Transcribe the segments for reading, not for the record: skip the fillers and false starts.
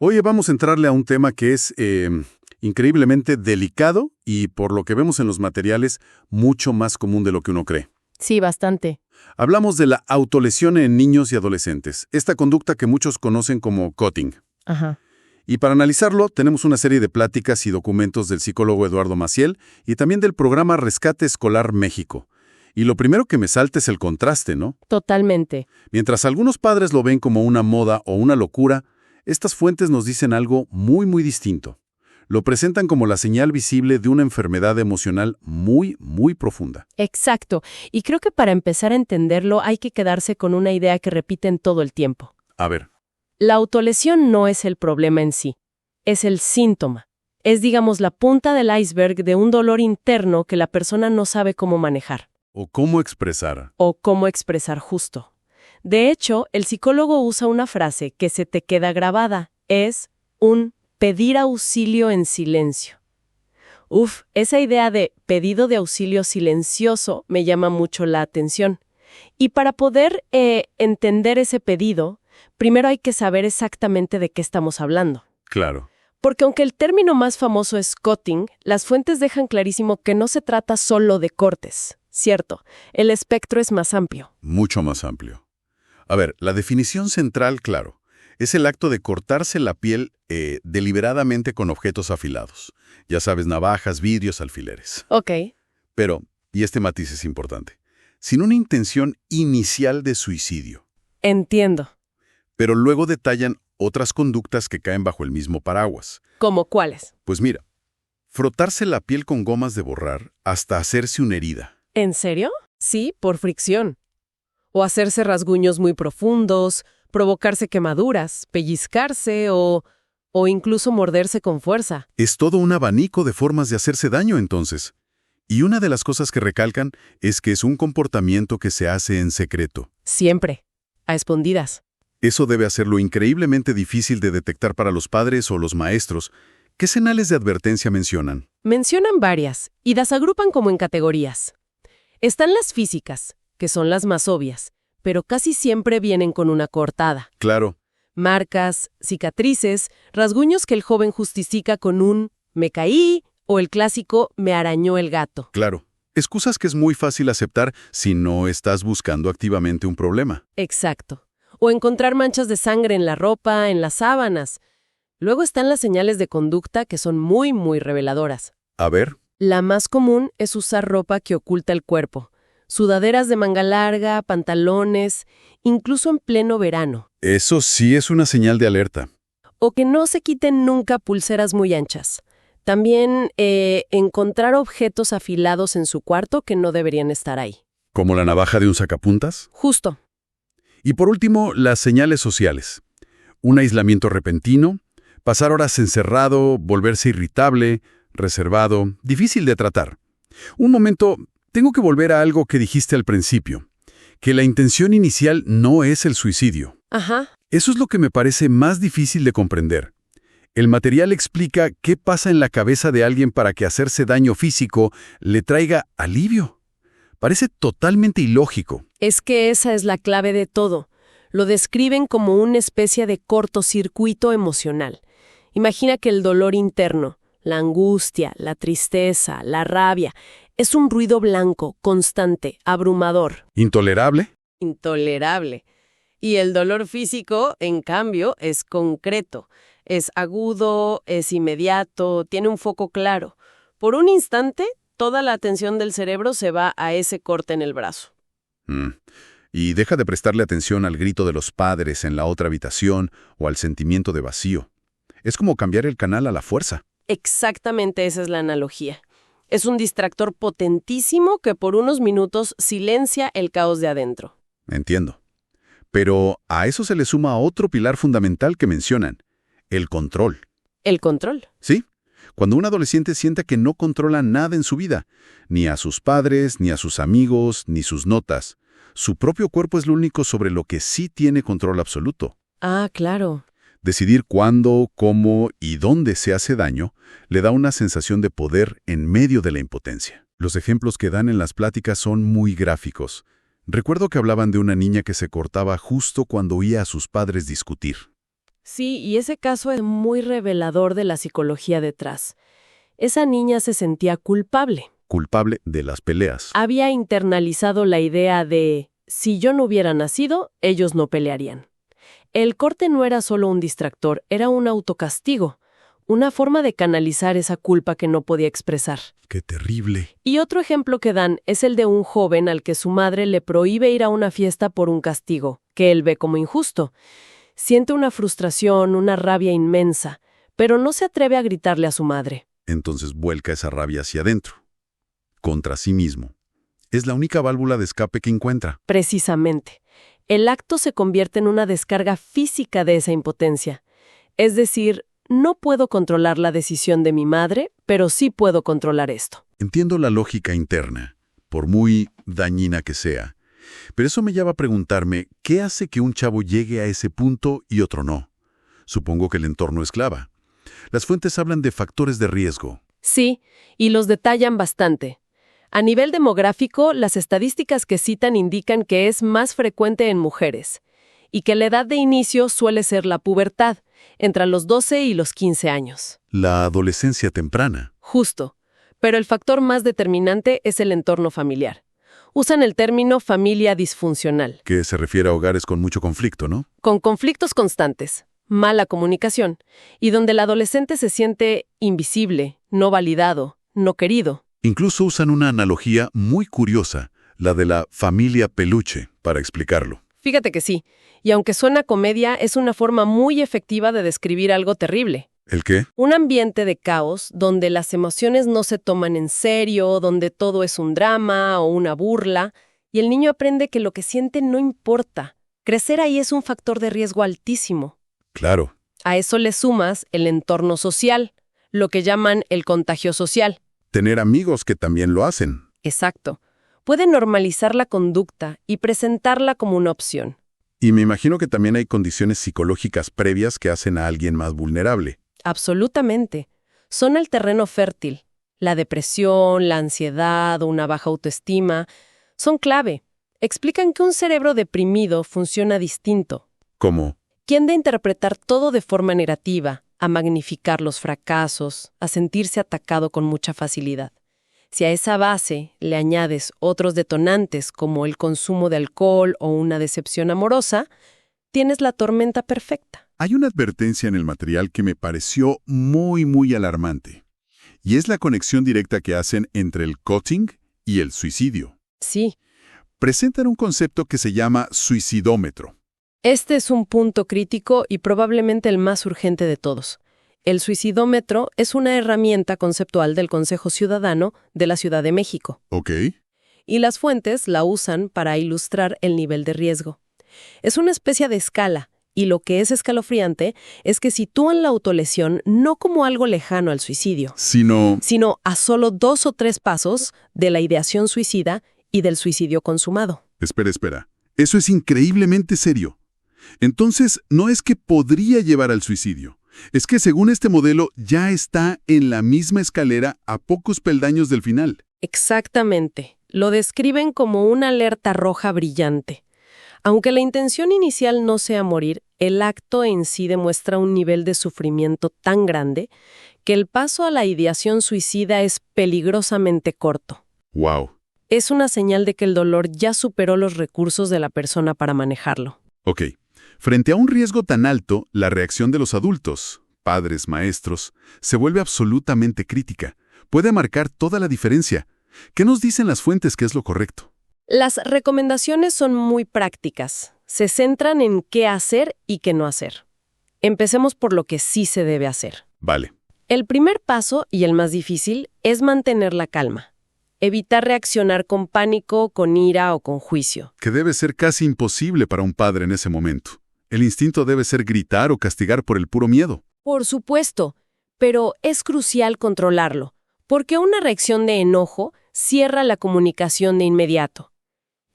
Oye, vamos a entrarle a un tema que es increíblemente delicado y, por lo que vemos en los materiales, mucho más común de lo que uno cree. Sí, bastante. Hablamos de la autolesión en niños y adolescentes, esta conducta que muchos conocen como cutting. Ajá. Y para analizarlo, tenemos una serie de pláticas y documentos del psicólogo Eduardo Maciel y también del programa Rescate Escolar México. Y lo primero que me salta es el contraste, ¿no? Totalmente. Mientras algunos padres lo ven como una moda o una locura, estas fuentes nos dicen algo muy, muy distinto. Lo presentan como la señal visible de una enfermedad emocional muy, muy profunda. Exacto. Y creo que para empezar a entenderlo hay que quedarse con una idea que repiten todo el tiempo. A ver, La autolesión no es el problema en sí, es el síntoma. Es, digamos, la punta del iceberg de un dolor interno que la persona no sabe cómo manejar o cómo expresar. o cómo expresar justo. De hecho, el psicólogo usa una frase que se te queda grabada. Es un pedir auxilio en silencio. Esa idea de pedido de auxilio silencioso me llama mucho la atención. Y para poder entender ese pedido, primero hay que saber exactamente de qué estamos hablando. Claro. Porque aunque el término más famoso es cutting, las fuentes dejan clarísimo que no se trata solo de cortes. Cierto, el espectro es más amplio. Mucho más amplio. A ver, la definición central, claro, es el acto de cortarse la piel deliberadamente con objetos afilados. Ya sabes, navajas, vidrios, alfileres. Ok. Pero, y este matiz es importante, sin una intención inicial de suicidio. Entiendo. Pero luego detallan otras conductas que caen bajo el mismo paraguas. ¿Cómo cuáles? Pues mira, frotarse la piel con gomas de borrar hasta hacerse una herida. ¿En serio? Sí, por fricción. O hacerse rasguños muy profundos, provocarse quemaduras, pellizcarse o incluso morderse con fuerza. Es todo un abanico de formas de hacerse daño, entonces. Y una de las cosas que recalcan es que es un comportamiento que se hace en secreto. Siempre. A escondidas. Eso debe hacerlo increíblemente difícil de detectar para los padres o los maestros. ¿Qué señales de advertencia mencionan? Mencionan varias y las agrupan como en categorías. Están las físicas, que son las más obvias, pero casi siempre vienen con una coartada. Claro. Marcas, cicatrices, rasguños que el joven justifica con un «me caí» o el clásico «me arañó el gato». Claro. Excusas que es muy fácil aceptar si no estás buscando activamente un problema. Exacto. O encontrar manchas de sangre en la ropa, en las sábanas. Luego están las señales de conducta que son muy, muy reveladoras. A ver. La más común es usar ropa que oculta el cuerpo. Sudaderas de manga larga, pantalones, incluso en pleno verano. Eso sí es una señal de alerta. O que no se quiten nunca pulseras muy anchas. También encontrar objetos afilados en su cuarto que no deberían estar ahí. ¿Como la navaja de un sacapuntas? Justo. Y por último, las señales sociales. Un aislamiento repentino, pasar horas encerrado, volverse irritable, reservado, difícil de tratar. Un momento, tengo que volver a algo que dijiste al principio, que la intención inicial no es el suicidio. Ajá. Eso es lo que me parece más difícil de comprender. El material explica qué pasa en la cabeza de alguien para que hacerse daño físico le traiga alivio. Parece totalmente ilógico. Es que esa es la clave de todo. Lo describen como una especie de cortocircuito emocional. Imagina que el dolor interno, la angustia, la tristeza, la rabia, es un ruido blanco, constante, abrumador. ¿Intolerable? Intolerable. Y el dolor físico, en cambio, es concreto. Es agudo, es inmediato, tiene un foco claro. Por un instante, toda la atención del cerebro se va a ese corte en el brazo. Y deja de prestarle atención al grito de los padres en la otra habitación o al sentimiento de vacío. Es como cambiar el canal a la fuerza. Exactamente esa es la analogía. Es un distractor potentísimo que por unos minutos silencia el caos de adentro. Entiendo. Pero a eso se le suma otro pilar fundamental que mencionan, el control. ¿El control? ¿Sí? Cuando un adolescente sienta que no controla nada en su vida, ni a sus padres, ni a sus amigos, ni sus notas, su propio cuerpo es lo único sobre lo que sí tiene control absoluto. Ah, claro. Decidir cuándo, cómo y dónde se hace daño le da una sensación de poder en medio de la impotencia. Los ejemplos que dan en las pláticas son muy gráficos. Recuerdo que hablaban de una niña que se cortaba justo cuando oía a sus padres discutir. Sí, y ese caso es muy revelador de la psicología detrás. Esa niña se sentía culpable. Culpable de las peleas. Había internalizado la idea de, si yo no hubiera nacido, ellos no pelearían. El corte no era solo un distractor, era un autocastigo, una forma de canalizar esa culpa que no podía expresar. ¡Qué terrible! Y otro ejemplo que dan es el de un joven al que su madre le prohíbe ir a una fiesta por un castigo, que él ve como injusto. Siente una frustración, una rabia inmensa, pero no se atreve a gritarle a su madre. Entonces vuelca esa rabia hacia adentro, contra sí mismo. Es la única válvula de escape que encuentra. Precisamente. El acto se convierte en una descarga física de esa impotencia. Es decir, no puedo controlar la decisión de mi madre, pero sí puedo controlar esto. Entiendo la lógica interna, por muy dañina que sea. Pero eso me lleva a preguntarme, ¿qué hace que un chavo llegue a ese punto y otro no? Supongo que el entorno es clave. Las fuentes hablan de factores de riesgo. Sí, y los detallan bastante. A nivel demográfico, las estadísticas que citan indican que es más frecuente en mujeres, y que la edad de inicio suele ser la pubertad, entre los 12 y los 15 años. La adolescencia temprana. Justo. Pero el factor más determinante es el entorno familiar. Usan el término familia disfuncional. Que se refiere a hogares con mucho conflicto, ¿no? Con conflictos constantes, mala comunicación, y donde el adolescente se siente invisible, no validado, no querido. Incluso usan una analogía muy curiosa, la de la familia peluche, para explicarlo. Fíjate que sí, y aunque suena comedia, es una forma muy efectiva de describir algo terrible. ¿El qué? Un ambiente de caos donde las emociones no se toman en serio, donde todo es un drama o una burla, y el niño aprende que lo que siente no importa. Crecer ahí es un factor de riesgo altísimo. Claro. A eso le sumas el entorno social, lo que llaman el contagio social. Tener amigos que también lo hacen. Exacto. Puede normalizar la conducta y presentarla como una opción. Y me imagino que también hay condiciones psicológicas previas que hacen a alguien más vulnerable. Absolutamente. Son el terreno fértil. La depresión, la ansiedad o una baja autoestima son clave. Explican que un cerebro deprimido funciona distinto. ¿Cómo? Tiende a interpretar todo de forma negativa, a magnificar los fracasos, a sentirse atacado con mucha facilidad. Si a esa base le añades otros detonantes como el consumo de alcohol o una decepción amorosa, tienes la tormenta perfecta. Hay una advertencia en el material que me pareció muy alarmante. Y es la conexión directa que hacen entre el cutting y el suicidio. Sí. Presentan un concepto que se llama suicidómetro. Este es un punto crítico y probablemente el más urgente de todos. El suicidómetro es una herramienta conceptual del Consejo Ciudadano de la Ciudad de México. Ok. Y las fuentes la usan para ilustrar el nivel de riesgo. Es una especie de escala, y lo que es escalofriante es que sitúan la autolesión no como algo lejano al suicidio, Sino sino a solo 2 o 3 pasos de la ideación suicida y del suicidio consumado. Espera. Eso es increíblemente serio. Entonces, no es que podría llevar al suicidio. Es que según este modelo ya está en la misma escalera a pocos peldaños del final. Exactamente. Lo describen como una alerta roja brillante. Aunque la intención inicial no sea morir, el acto en sí demuestra un nivel de sufrimiento tan grande que el paso a la ideación suicida es peligrosamente corto. ¡Wow! Es una señal de que el dolor ya superó los recursos de la persona para manejarlo. Ok. Frente a un riesgo tan alto, la reacción de los adultos, padres, maestros, se vuelve absolutamente crítica. Puede marcar toda la diferencia. ¿Qué nos dicen las fuentes que es lo correcto? Las recomendaciones son muy prácticas. Se centran en qué hacer y qué no hacer. Empecemos por lo que sí se debe hacer. Vale. El primer paso, y el más difícil, es mantener la calma. Evitar reaccionar con pánico, con ira o con juicio. Que debe ser casi imposible para un padre en ese momento. El instinto debe ser gritar o castigar por el puro miedo. Por supuesto, pero es crucial controlarlo, porque una reacción de enojo cierra la comunicación de inmediato.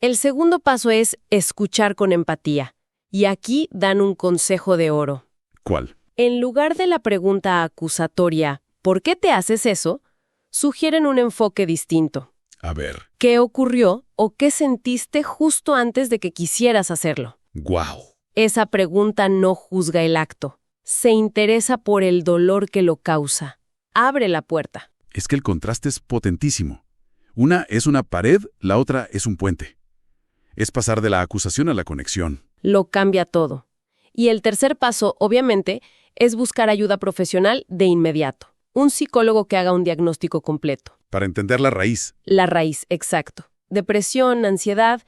El segundo paso es escuchar con empatía, y aquí dan un consejo de oro. ¿Cuál? En lugar de la pregunta acusatoria, ¿por qué te haces eso?, sugieren un enfoque distinto. A ver. ¿Qué ocurrió o qué sentiste justo antes de que quisieras hacerlo? ¡Guau! Esa pregunta no juzga el acto, se interesa por el dolor que lo causa. Abre la puerta. Es que el contraste es potentísimo. Una es una pared, la otra es un puente. Es pasar de la acusación a la conexión. Lo cambia todo. Y el tercer paso, obviamente, es buscar ayuda profesional de inmediato. Un psicólogo que haga un diagnóstico completo. Para entender la raíz. La raíz, exacto. Depresión, ansiedad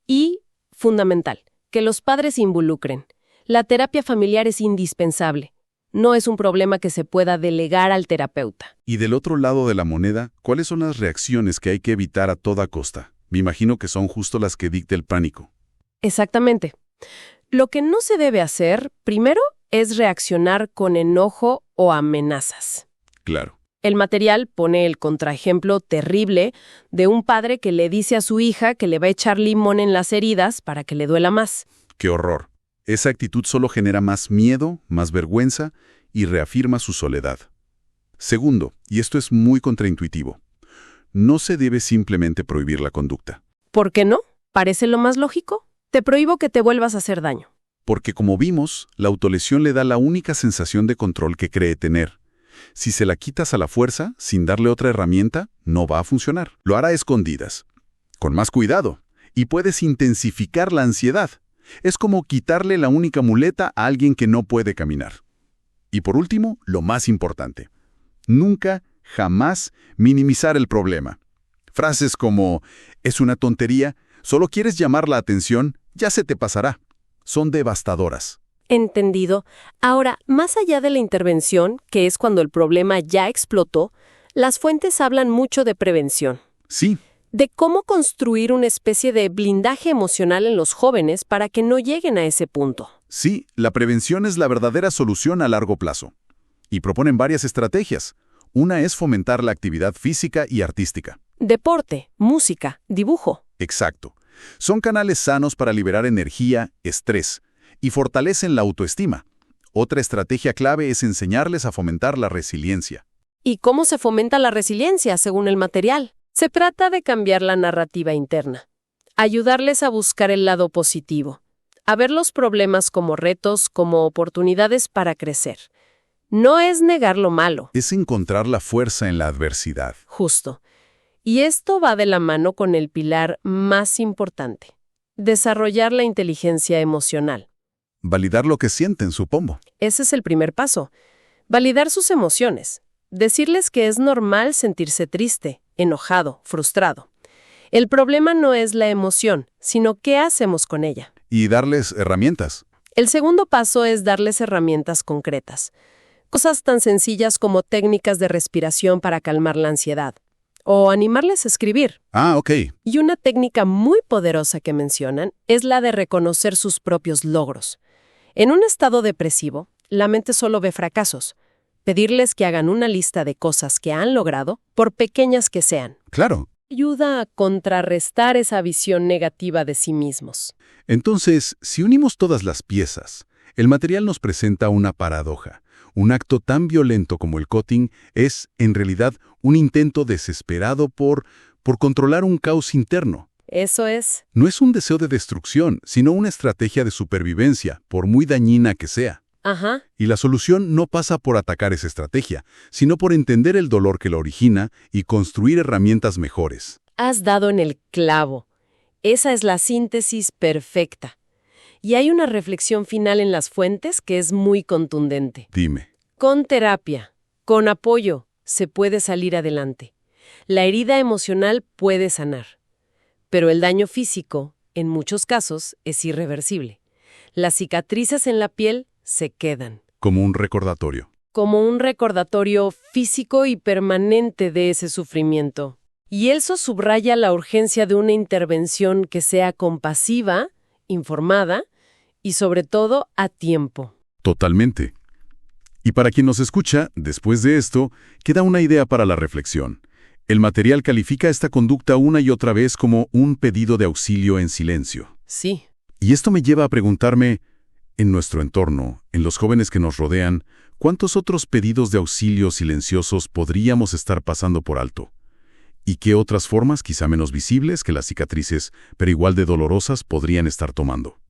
y, fundamental, que los padres se involucren. La terapia familiar es indispensable. No es un problema que se pueda delegar al terapeuta. Y del otro lado de la moneda, ¿cuáles son las reacciones que hay que evitar a toda costa? Me imagino que son justo las que dicta el pánico. Exactamente. Lo que no se debe hacer, primero, es reaccionar con enojo o amenazas. Claro. El material pone el contraejemplo terrible de un padre que le dice a su hija que le va a echar limón en las heridas para que le duela más. ¡Qué horror! Esa actitud solo genera más miedo, más vergüenza y reafirma su soledad. Segundo, y esto es muy contraintuitivo, no se debe simplemente prohibir la conducta. ¿Por qué no? ¿Parece lo más lógico? Te prohíbo que te vuelvas a hacer daño. Porque como vimos, la autolesión le da la única sensación de control que cree tener. Si se la quitas a la fuerza, sin darle otra herramienta, no va a funcionar. Lo hará a escondidas, con más cuidado, y puedes intensificar la ansiedad. Es como quitarle la única muleta a alguien que no puede caminar. Y por último, lo más importante. Nunca, jamás minimizar el problema. Frases como, es una tontería, solo quieres llamar la atención, ya se te pasará. Son devastadoras. Entendido. Ahora, más allá de la intervención, que es cuando el problema ya explotó, las fuentes hablan mucho de prevención. Sí. De cómo construir una especie de blindaje emocional en los jóvenes para que no lleguen a ese punto. Sí, la prevención es la verdadera solución a largo plazo. Y proponen varias estrategias. Una es fomentar la actividad física y artística. Deporte, música, dibujo. Exacto. Son canales sanos para liberar energía, estrés, y fortalecen la autoestima. Otra estrategia clave es enseñarles a fomentar la resiliencia. ¿Y cómo se fomenta la resiliencia según el material? Se trata de cambiar la narrativa interna, ayudarles a buscar el lado positivo, a ver los problemas como retos, como oportunidades para crecer. No es negar lo malo. Es encontrar la fuerza en la adversidad. Justo. Y esto va de la mano con el pilar más importante, desarrollar la inteligencia emocional. Validar lo que sienten, supongo. Ese es el primer paso. Validar sus emociones. Decirles que es normal sentirse triste, enojado, frustrado. El problema no es la emoción, sino qué hacemos con ella. Y darles herramientas. El segundo paso es darles herramientas concretas. Cosas tan sencillas como técnicas de respiración para calmar la ansiedad. O animarles a escribir. Ah, ok. Y una técnica muy poderosa que mencionan es la de reconocer sus propios logros. En un estado depresivo, la mente solo ve fracasos. Pedirles que hagan una lista de cosas que han logrado, por pequeñas que sean. Claro. Ayuda a contrarrestar esa visión negativa de sí mismos. Entonces, si unimos todas las piezas, el material nos presenta una paradoja. Un acto tan violento como el cutting es, en realidad, un intento desesperado por controlar un caos interno. Eso es. No es un deseo de destrucción, sino una estrategia de supervivencia, por muy dañina que sea. Ajá. Y la solución no pasa por atacar esa estrategia, sino por entender el dolor que la origina y construir herramientas mejores. Has dado en el clavo. Esa es la síntesis perfecta. Y hay una reflexión final en las fuentes que es muy contundente. Dime. Con terapia, con apoyo, se puede salir adelante. La herida emocional puede sanar. Pero el daño físico, en muchos casos, es irreversible. Las cicatrices en la piel se quedan. Como un recordatorio. Como un recordatorio físico y permanente de ese sufrimiento. Y eso subraya la urgencia de una intervención que sea compasiva, informada y sobre todo a tiempo. Totalmente. Y para quien nos escucha, después de esto, queda una idea para la reflexión. El material califica esta conducta una y otra vez como un pedido de auxilio en silencio. Sí. Y esto me lleva a preguntarme, en nuestro entorno, en los jóvenes que nos rodean, ¿cuántos otros pedidos de auxilio silenciosos podríamos estar pasando por alto? ¿Y qué otras formas, quizá menos visibles que las cicatrices, pero igual de dolorosas, podrían estar tomando?